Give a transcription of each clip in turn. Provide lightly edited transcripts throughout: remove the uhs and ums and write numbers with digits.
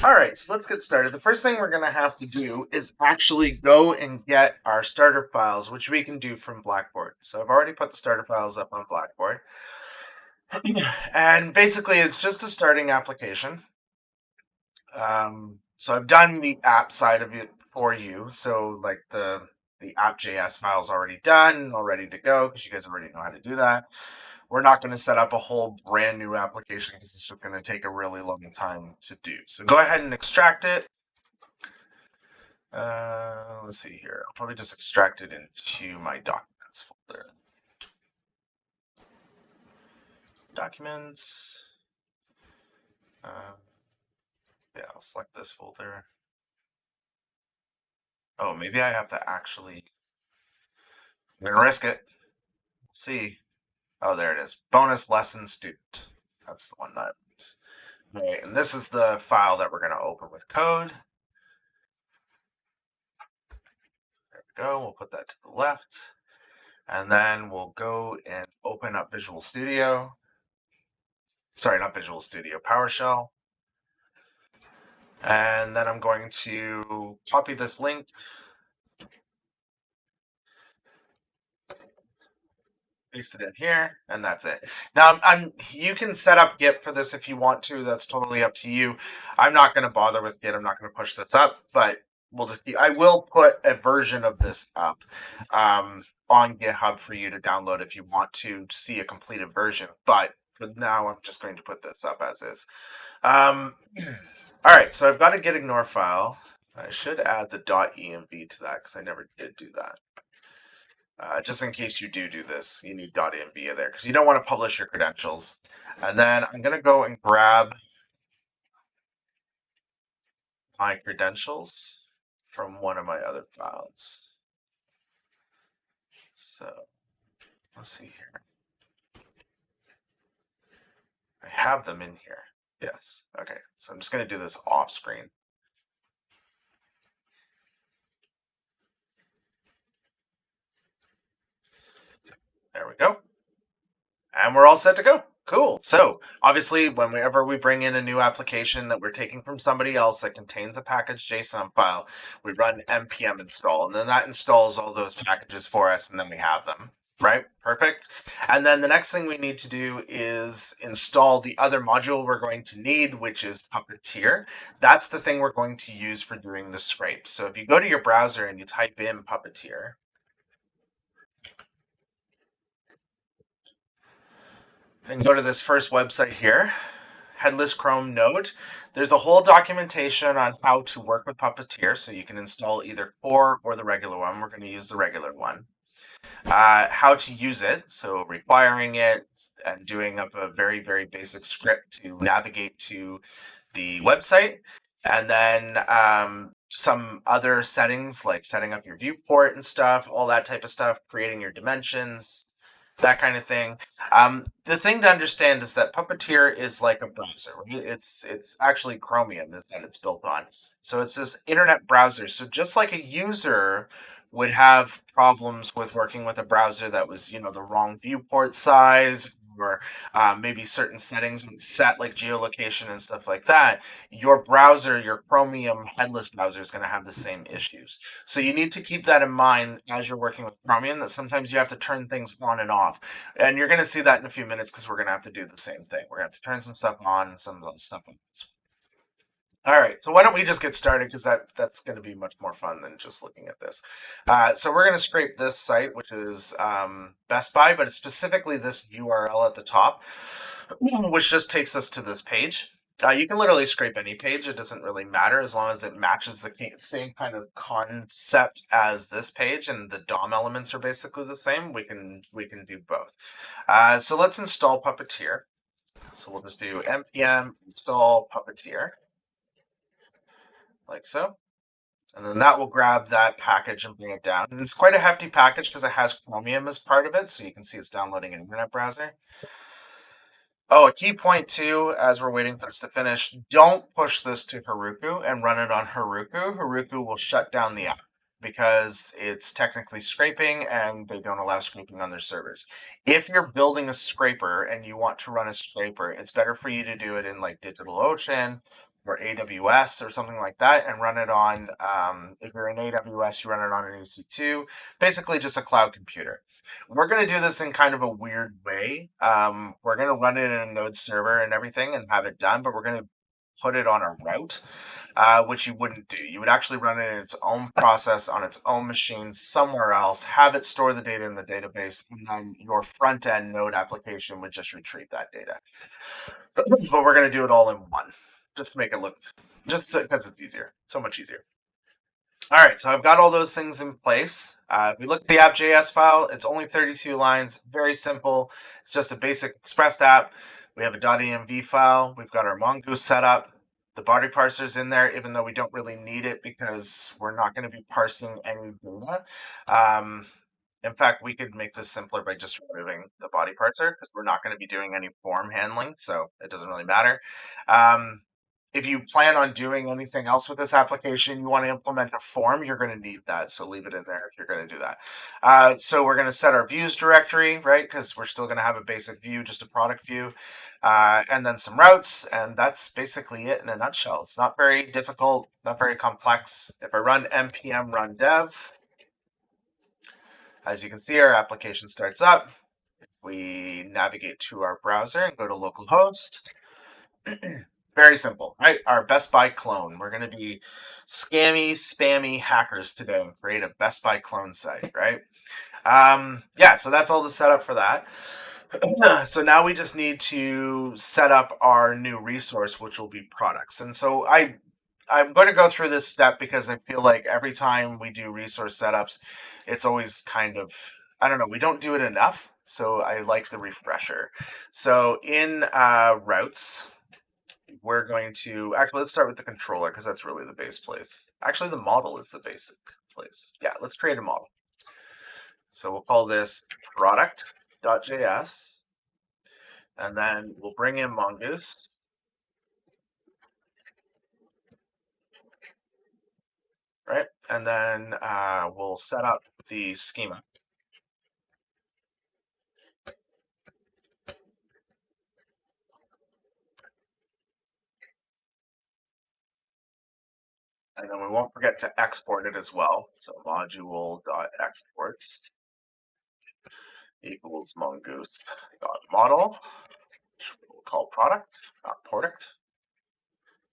All right, so let's get started. The first thing we're going to have to do is actually go and get our starter files, which we can do from Blackboard. So I've already put the starter files up on Blackboard. And basically, it's just a starting application. So I've done the app side of it for you. So like the app.js file's already done, all ready to go, because you guys already know how to do that. We're not going to set up a whole brand new application because it's just going to take a really long time to do. So go ahead and extract it. Let's see here. I'll probably just extract it into my documents folder. Documents. Yeah, I'll select this folder. Oh, maybe I have to actually. I'm gonna risk it. Let's see. Oh, there it is. Bonus lesson student. That's the one that. Okay, and this is the file that we're gonna open with code. There we go. We'll put that to the left. And then we'll go and open up Visual Studio. Sorry, not Visual Studio, PowerShell. And then I'm going to copy this link. Paste it in here, and that's it. Now, you can set up Git for this if you want to. That's totally up to you. I'm not going to bother with Git. I'm not going to push this up, but I will put a version of this up on GitHub for you to download if you want to see a completed version. But for now, I'm just going to put this up as is. All right, so I've got a gitignore file. I should add the .env to that because I never did do that. Just in case you do this, you need .env there because you don't want to publish your credentials. And then I'm going to go and grab my credentials from one of my other files. So let's see here. I have them in here. Yes. Okay. So I'm just going to do this off screen. There we go. And we're all set to go. Cool. So obviously, whenever we bring in a new application that we're taking from somebody else that contains the package JSON file, we run npm install, and then that installs all those packages for us, and then we have them. Right? Perfect. And then the next thing we need to do is install the other module we're going to need, which is Puppeteer. That's the thing we're going to use for doing the scrape. So if you go to your browser and you type in Puppeteer, and go to this first website here, Headless Chrome Node. There's a whole documentation on how to work with Puppeteer, so you can install either Core or the regular one. We're going to use the regular one. How to use it, so requiring it and doing up a very, very basic script to navigate to the website. And then some other settings like setting up your viewport and stuff, all that type of stuff, creating your dimensions, that kind of thing. The thing to understand is that Puppeteer is like a browser. Right? It's actually Chromium is that it's built on. So it's this internet browser. So just like a user would have problems with working with a browser that was, the wrong viewport size or maybe certain settings set like geolocation and stuff like that, your browser, your Chromium headless browser is going to have the same issues. So you need to keep that in mind as you're working with Chromium, that sometimes you have to turn things on and off. And you're going to see that in a few minutes because we're going to have to do the same thing. We're going to have to turn some stuff on and some stuff off. All right, so why don't we just get started because that's going to be much more fun than just looking at this. So we're going to scrape this site, which is Best Buy, but it's specifically this URL at the top, which just takes us to this page. You can literally scrape any page. It doesn't really matter as long as it matches the same kind of concept as this page and the DOM elements are basically the same. We can do both. So let's install Puppeteer. So we'll just do npm install Puppeteer, like so. And then that will grab that package and bring it down. And it's quite a hefty package because it has Chromium as part of it. So you can see it's downloading an internet browser. Oh, a key point too, as we're waiting for this to finish, don't push this to Heroku and run it on Heroku. Heroku will shut down the app because it's technically scraping and they don't allow scraping on their servers. If you're building a scraper and you want to run a scraper, it's better for you to do it in like DigitalOcean or AWS or something like that, and run it on, if you're in AWS, you run it on an EC2, basically just a cloud computer. We're going to do this in kind of a weird way. We're going to run it in a node server and everything and have it done, but we're going to put it on a route, which you wouldn't do. You would actually run it in its own process on its own machine somewhere else, have it store the data in the database, and then your front end node application would just retrieve that data. But we're going to do it all in one, just to make it look, just because it's easier, so much easier. All right, so I've got all those things in place. If we look at the app.js file, it's only 32 lines, very simple. It's just a basic Express app. We have a .env file. We've got our Mongoose set up. The body parser's in there, even though we don't really need it because we're not going to be parsing any data. In fact, we could make this simpler by just removing the body parser because we're not going to be doing any form handling, so it doesn't really matter. If you plan on doing anything else with this application, you want to implement a form, you're going to need that. So leave it in there if you're going to do that. So we're going to set our views directory, right? Because we're still going to have a basic view, just a product view, and then some routes. And that's basically it in a nutshell. It's not very difficult, not very complex. If I run npm run dev, as you can see, our application starts up. We navigate to our browser and go to localhost. Very simple, right? Our Best Buy clone. We're going to be scammy, spammy hackers today and create a Best Buy clone site, right? Yeah, so that's all the setup for that. So now we just need to set up our new resource, which will be products. And so I'm going to go through this step because I feel like every time we do resource setups, it's always kind of, I don't know, we don't do it enough. So I like the refresher. So in routes, we're going to, actually, let's start with the controller because that's really the base place. Actually, the model is the basic place. Yeah, let's create a model. So we'll call this product.js, and then we'll bring in Mongoose. Right, and then we'll set up the schema. And then we won't forget to export it as well. So module.exports equals mongoose.model, which we'll call product, not product,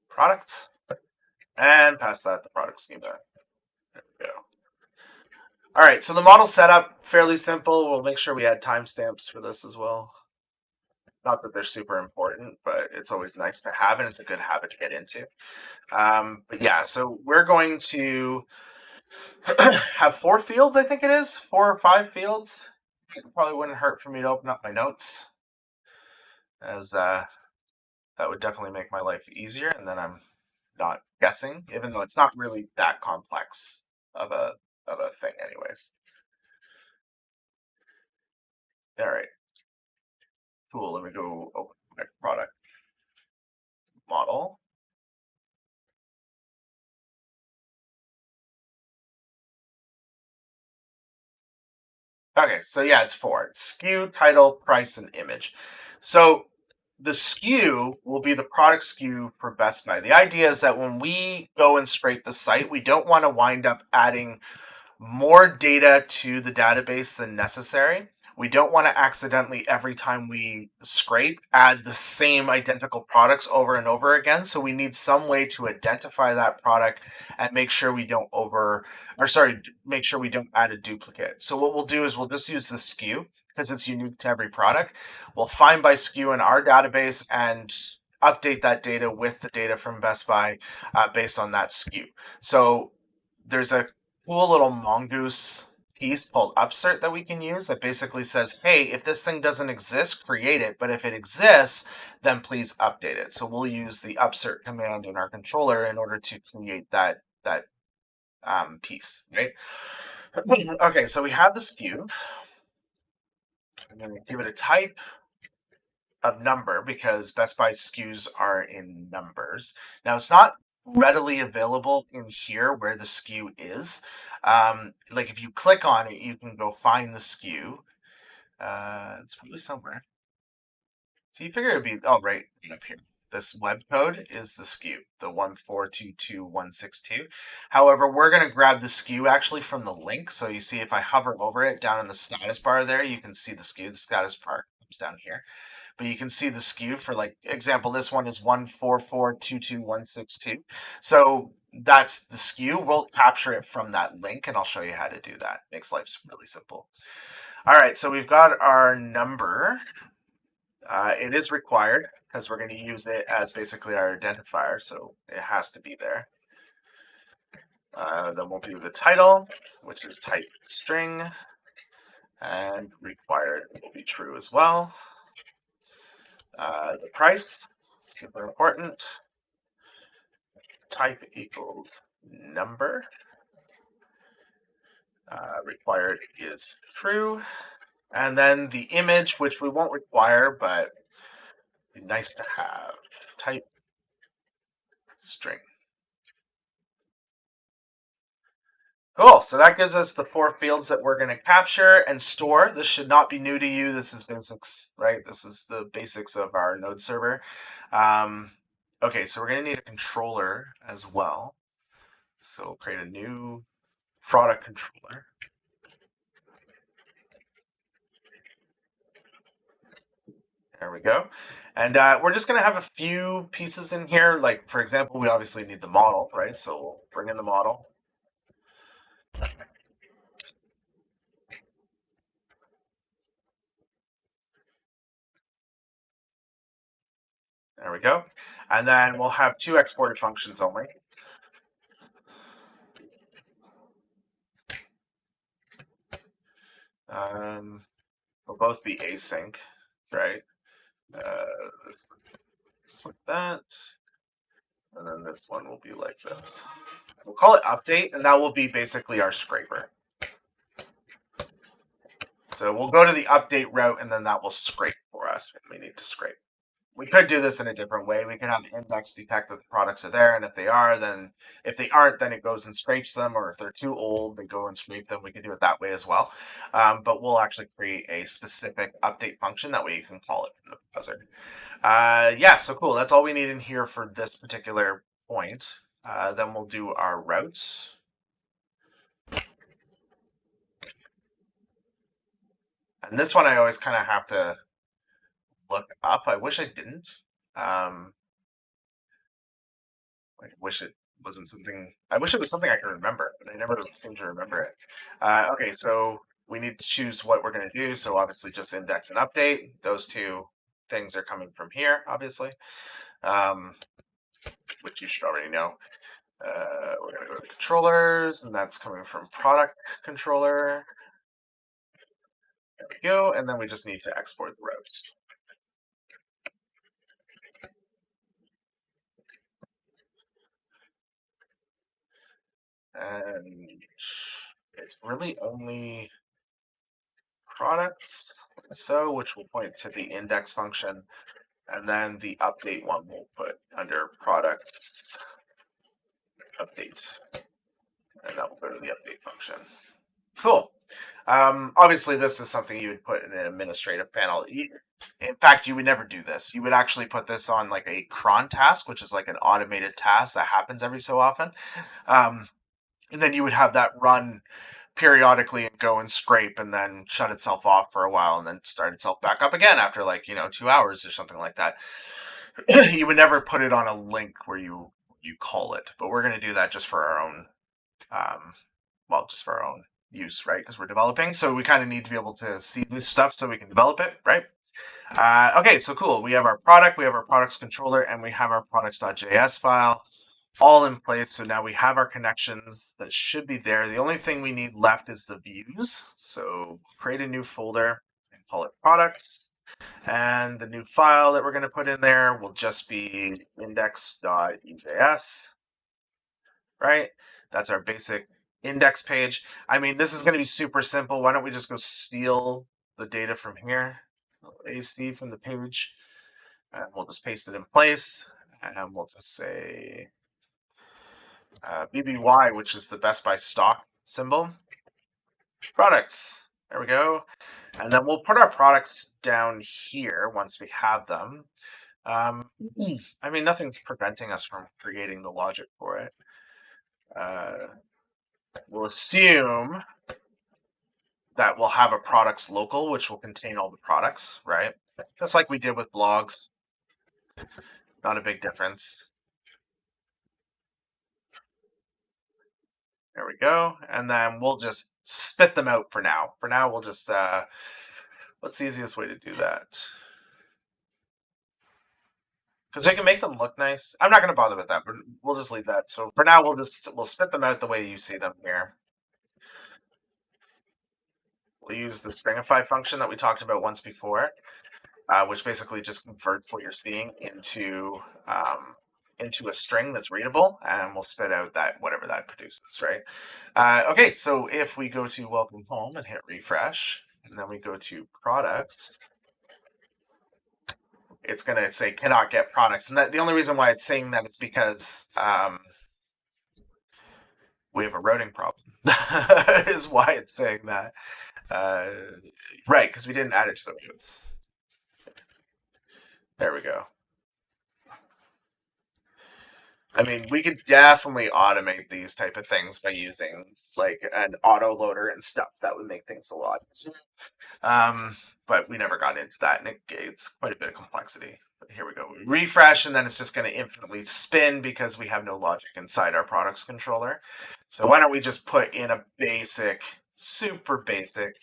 product, and pass that the product schema. There we go. All right, so the model setup, fairly simple. We'll make sure we add timestamps for this as well. Not that they're super important, but it's always nice to have, and it's a good habit to get into. But yeah, so we're going to have 4 fields, I think it is, 4 or 5 fields. It probably wouldn't hurt for me to open up my notes, as that would definitely make my life easier, and then I'm not guessing, even though it's not really that complex of a thing anyways. All right, cool. Let me go open my product model. Okay, so yeah, it's 4. SKU, title, price, and image. So the SKU will be the product SKU for Best Buy. The idea is that when we go and scrape the site, we don't want to wind up adding more data to the database than necessary. We don't want to accidentally, every time we scrape, add the same identical products over and over again. So we need some way to identify that product and make sure we don't make sure we don't add a duplicate. So what we'll do is we'll just use the SKU because it's unique to every product. We'll find by SKU in our database and update that data with the data from Best Buy based on that SKU. So there's a cool little Mongoose piece called upsert that we can use that basically says, hey, if this thing doesn't exist, create it. But if it exists, then please update it. So we'll use the upsert command in our controller in order to create that piece, right? Okay, so we have the SKU. I'm going to give it a type of number because Best Buy SKUs are in numbers. Now, it's not readily available in here where the SKU is. Like if you click on it, you can go find the SKU. It's probably somewhere. So you figure it'd be, oh, right up here. This web code is the SKU, the 1422162. However, we're going to grab the SKU actually from the link. So you see if I hover over it down in the status bar there, you can see the SKU. The status bar comes down here. But you can see the SKU for, like, example, this one is 144222162. So that's the SKU. We'll capture it from that link, and I'll show you how to do that. Makes life really simple. All right, so we've got our number. It is required because we're going to use it as basically our identifier, so it has to be there. Then we'll do the title, which is type string, and required will be true as well. The price, super important. Type equals number. Required is true. And then the image, which we won't require, but be nice to have. Type string. Cool, so that gives us the 4 fields that we're going to capture and store. This should not be new to you. This is basics, right? This is the basics of our node server. Okay, so we're going to need a controller as well. So we'll create a new product controller. There we go. And we're just going to have a few pieces in here. Like, for example, we obviously need the model, right? So we'll bring in the model. There we go. And then we'll have 2 exported functions only. Will both be async, right? This like that. And then this one will be like this. We'll call it update, and that will be basically our scraper. So we'll go to the update route, and then that will scrape for us when we need to scrape. We could do this in a different way. We could have the index detect that the products are there, and if they are, then if they aren't, then it goes and scrapes them, or if they're too old, they go and scrape them. We can do it that way as well. But we'll actually create a specific update function. That way you can call it in the browser. Yeah, so cool. That's all we need in here for this particular point. Then we'll do our routes. And this one I always kind of have to look up. I wish I didn't. I wish it wasn't something. I wish it was something I could remember, but I never seem to remember it. Okay, so we need to choose what we're going to do. So obviously, just index and update. Those 2 things are coming from here, obviously, which you should already know. We're going to go to controllers, and that's coming from product controller. There we go, and then we just need to export the routes. And it's really only products, so which will point to the index function, and then the update one we'll put under products update, and that will go to the update function. Cool. Obviously, this is something you would put in an administrative panel. In fact, you would never do this. You would actually put this on like a cron task, which is like an automated task that happens every so often. And then you would have that run periodically and go and scrape and then shut itself off for a while and then start itself back up again after, like, 2 hours or something like that. You would never put it on a link where you call it, but we're going to do that just for our own, just for our own use, right? Because we're developing, so we kind of need to be able to see this stuff so we can develop it, right? Okay, so cool. We have our product, we have our products controller, and we have our products.js file all in place. So now we have our connections that should be there. The only thing we need left is the views. So create a new folder and call it products. And the new file that we're going to put in there will just be index.ejs, right? That's our basic index page. I mean, this is going to be super simple. Why don't we just go steal the data from here? AC from the page. And we'll just paste it in place. And we'll just say BBY, which is the Best Buy stock symbol. Products. There we go. And then we'll put our products down here once we have them. I mean, nothing's preventing us from creating the logic for it. We'll assume that we'll have a products local, which will contain all the products, right? Just like we did with blogs. Not a big difference. There we go. And then we'll just spit them out for now. For now, we'll just, what's the easiest way to do that? Because we can make them look nice. I'm not going to bother with that, but we'll just leave that. So for now, we'll spit them out the way you see them here. We'll use the stringify function that we talked about once before, which basically just converts what you're seeing into a string that's readable, and we'll spit out that whatever that produces, right? Okay, so if we go to welcome home and hit refresh, and then we go to products, it's going to say cannot get products. And the only reason why it's saying that is because we have a routing problem is why it's saying that. Right, because we didn't add it to the routes. There we go. I mean, we could definitely automate these type of things by using like an autoloader and stuff. That would make things a lot easier. But we never got into that, and it's quite a bit of complexity. But here we go. We refresh, and then it's just going to infinitely spin because we have no logic inside our products controller. So why don't we just put in a basic, super basic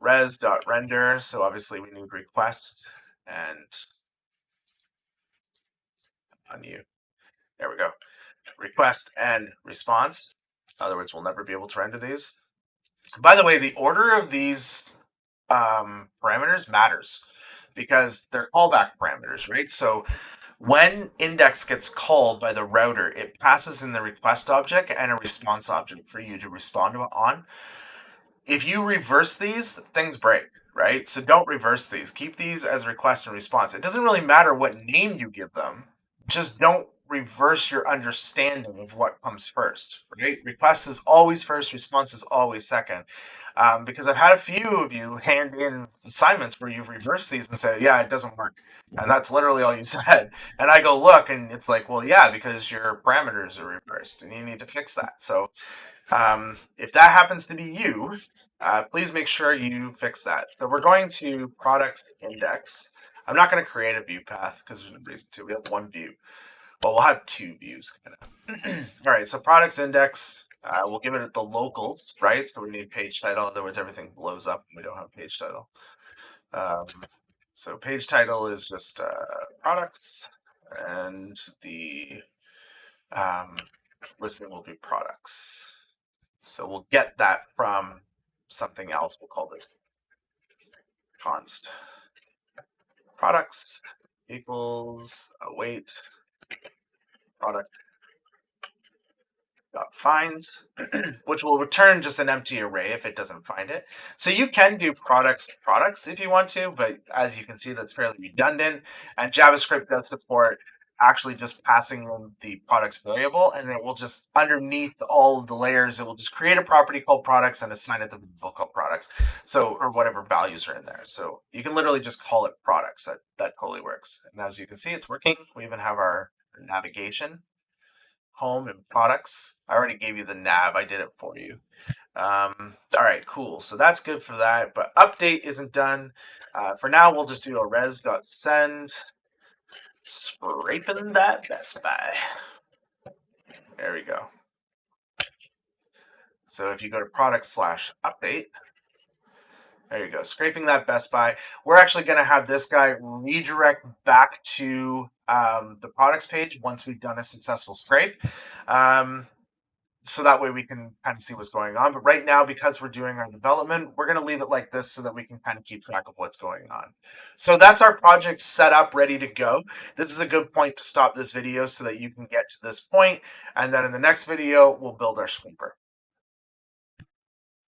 res.render. So obviously we need request and on you. There we go. Request and response. In other words, we'll never be able to render these. By the way, the order of these parameters matters because they're callback parameters, right? So when index gets called by the router, it passes in the request object and a response object for you to respond on. If you reverse these, things break, right? So don't reverse these. Keep these as request and response. It doesn't really matter what name you give them. Just don't reverse your understanding of what comes first, right? Request is always first, response is always second. Because I've had a few of you hand in assignments where you've reversed these and said, yeah, it doesn't work. And that's literally all you said. And I go, look, and it's like, well, yeah, because your parameters are reversed and you need to fix that. So if that happens to be you, please make sure you fix that. So we're going to products index. I'm not going to create a view path because there's no reason to. We have one view. Well, we'll have two views. All right, so products index, we'll give it the locals, right? So we need page title. In other words, everything blows up and we don't have page title. So page title is just products, and the listing will be products. So we'll get that from something else. We'll call this const products equals await product dot find, which will return just an empty array if it doesn't find it. So you can do products if you want to, but as you can see, that's fairly redundant. And JavaScript does support actually just passing in the products variable, and it will just underneath all of the layers, it will just create a property called products and assign it to the variable called products. So, or whatever values are in there. So you can literally just call it products. That totally works. And as you can see, it's working. We even have our navigation, home, and products. I already gave you the nav. I did it for you. All right, cool. So that's good for that. But update isn't done. For now, we'll just do a res.send. Scraping that Best Buy. There we go. So if you go to product/update, there you go. Scraping that Best Buy. We're actually going to have this guy redirect back to the products page once we've done a successful scrape. So that way we can kind of see what's going on. But right now, because we're doing our development, we're going to leave it like this so that we can kind of keep track of what's going on. So that's our project set up, ready to go. This is a good point to stop this video so that you can get to this point. And then in the next video, we'll build our scraper.